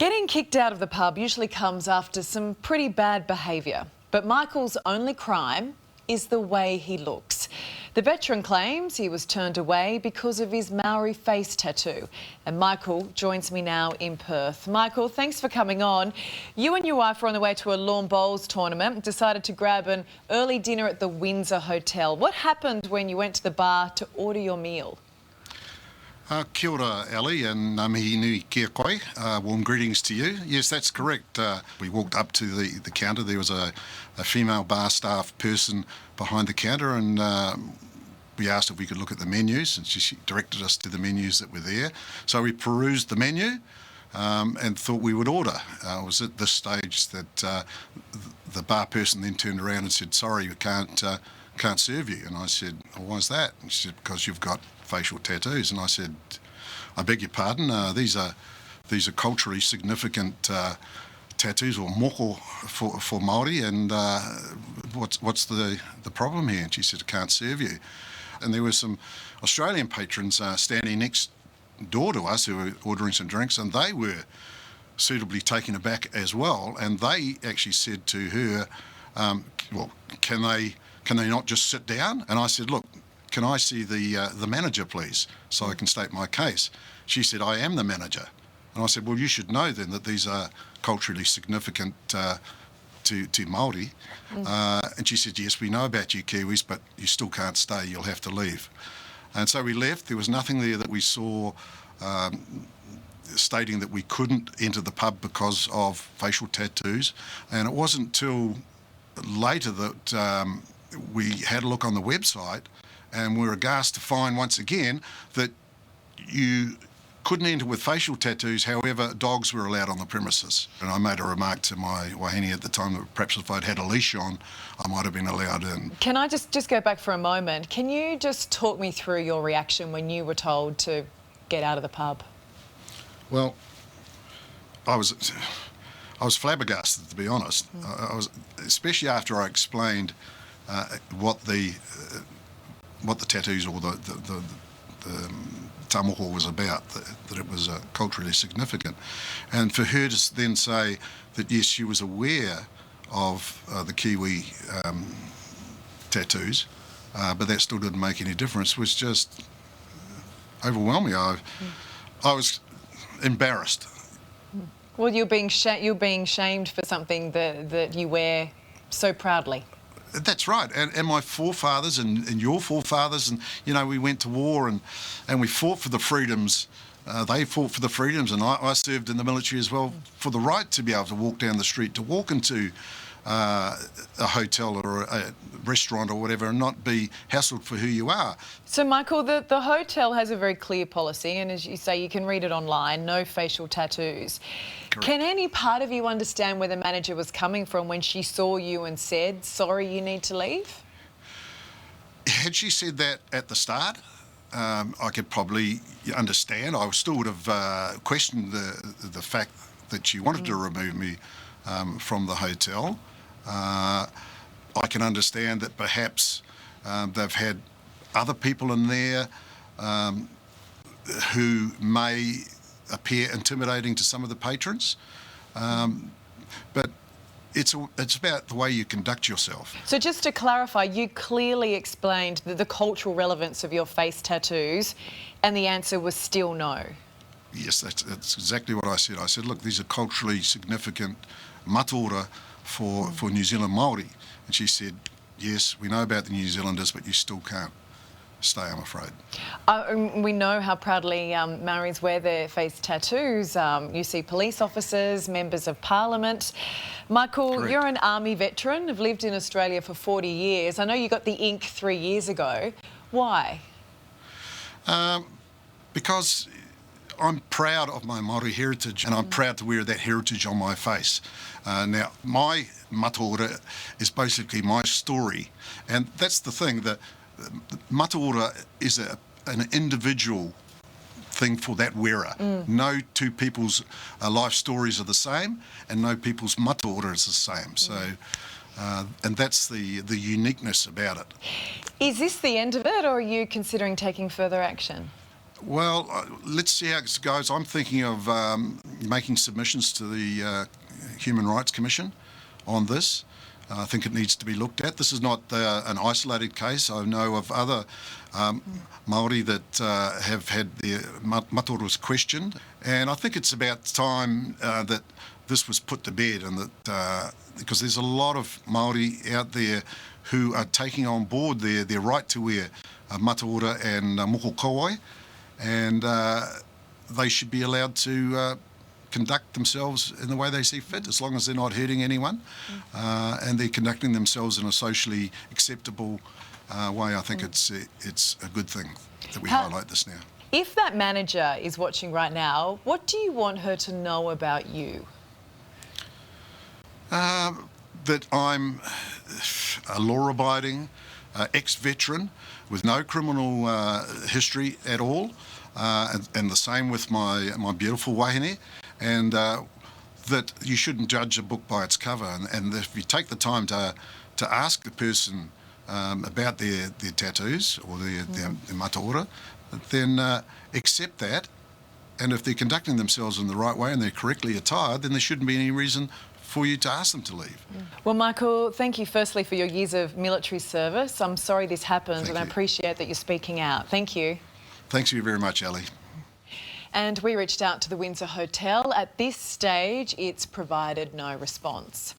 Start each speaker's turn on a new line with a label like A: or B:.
A: Getting kicked out of the pub usually comes after some pretty bad behaviour, but Michael's only crime is the way he looks. The veteran claims he was turned away because of his Maori face tattoo. And Michael joins me now in Perth. Michael, thanks for coming on. You and your wife were on the way to a lawn bowls tournament and decided to grab an early dinner at the Windsor Hotel. What happened when you went to the bar to order your meal?
B: Kia ora, Ali, and mihi nui kia koe. Warm greetings to you. Yes, that's correct. We walked up to the counter. There was a female bar staff person behind the counter, and we asked if we could look at the menus, and she directed us to the menus that were there. So we perused the menu and thought we would order. It was at this stage that the bar person then turned around and said, "Sorry, we can't serve you." And I said, "Oh, why is that?" And she said, "Because you've got facial tattoos." And I said, "I beg your pardon, these are culturally significant tattoos, or moko for Maori, and what's the problem here?" And she said, "I can't serve you." And there were some Australian patrons standing next door to us who were ordering some drinks, and they were suitably taken aback as well. And they actually said to her, "Well, can they not just sit down?" And I said, "Look, can I see the manager, please, so I can state my case?" She said, "I am the manager." And I said, "Well, you should know then that these are culturally significant to Maori." And she said, "Yes, we know about you Kiwis, but you still can't stay, you'll have to leave." And so we left. There was nothing there that we saw stating that we couldn't enter the pub because of facial tattoos. And it wasn't until later that we had a look on the website, and we were aghast to find once again that you couldn't enter with facial tattoos. However, dogs were allowed on the premises. And I made a remark to my wahine at the time that perhaps if I'd had a leash on, I might have been allowed in.
A: Can I just go back for a moment? Can you just talk me through your reaction when you were told to get out of the pub?
B: Well, I was flabbergasted, to be honest. I was, especially after I explained what the tattoos or the tamoko was about, that it was culturally significant. And for her to then say that, yes, she was aware of the Kiwi tattoos, but that still didn't make any difference, was just overwhelming. I was embarrassed.
A: Well, you're being shamed for something that you wear so proudly.
B: That's right, and my forefathers and your forefathers, and we went to war and we fought for the freedoms. They fought for the freedoms, and I served in the military as well, for the right to be able to walk down the street, to walk into a hotel or a restaurant or whatever, and not be hassled for who you are.
A: So, Michael, the hotel has a very clear policy, and as you say, you can read it online, no facial tattoos. Correct. Can any part of you understand where the manager was coming from when she saw you and said, "Sorry, you need to leave"?
B: Had she said that at the start, I could probably understand. I still would have questioned the fact that she wanted to remove me from the hotel. I can understand that perhaps they've had other people in there who may appear intimidating to some of the patrons, but it's about the way you conduct yourself. So
A: just to clarify, you clearly explained the cultural relevance of your face tattoos, and the answer was still no.
B: Yes, that's exactly what I said. I said, look, these are culturally significant mataora for New Zealand Maori. And she said, yes, we know about the New Zealanders, but you still can't stay, I'm afraid.
A: We know how proudly Maoris wear their face tattoos. You see police officers, members of parliament. Michael, correct. You're an army veteran, have lived in Australia for 40 years. I know you got the ink 3 years ago. Why?
B: Because I'm proud of my Maori heritage, and I'm proud to wear that heritage on my face. Now, my mataora is basically my story, and that's the thing, that mataora is an individual thing for that wearer. No two people's life stories are the same, and no people's mataora is the same. So, and that's the uniqueness about it.
A: Is this the end of it, or are you considering taking further action?
B: Well, let's see how it goes. I'm thinking of making submissions to the Human Rights Commission on this. I think it needs to be looked at. This is not an isolated case. I know of other Maori that have had their mataoras questioned, and I think it's about time that this was put to bed, and that because there's a lot of Maori out there who are taking on board their right to wear mataora and moko kawai, and they should be allowed to conduct themselves in the way they see fit, as long as they're not hurting anyone, and they're conducting themselves in a socially acceptable way. I think it's a good thing that we highlight this now.
A: If that manager is watching right now, what do you want her to know about you?
B: That I'm a law-abiding ex-veteran with no criminal history at all, and the same with my beautiful wahine, and that you shouldn't judge a book by its cover, and if you take the time to ask the person about their tattoos or their mataora, then accept that, and if they're conducting themselves in the right way and they're correctly attired, then there shouldn't be any reason for you to ask them to leave.
A: Well, Michael, thank you firstly for your years of military service. I'm sorry this happened, and I appreciate that you're speaking out. Thank you.
B: Thanks you very much, Ali.
A: And we reached out to the Windsor Hotel. At this stage, it's provided no response.